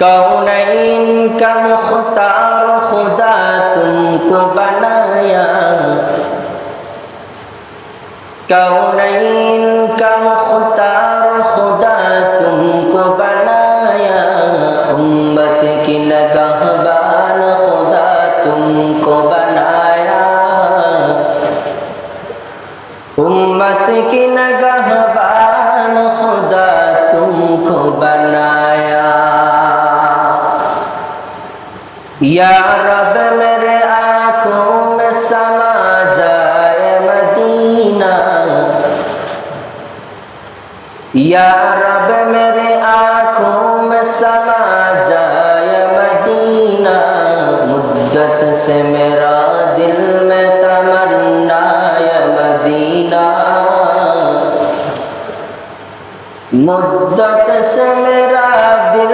कौनैन का मुख्तार खुदा तुमको बनाया, कौनैन का मुख्तार खुदा तुमको बनाया, उम्मत की नगहबान खुदा तुमको बनाया, उम्मत की नगहबान खुदा तुमको बनाया। या रब मेरे आँखों में समा जाए मदीना, या रब मेरे आँखों में समा जाए मदीना, मुद्दत से मेरा दिल में तमन्ना है मदीना, मुद्दत से मेरा दिल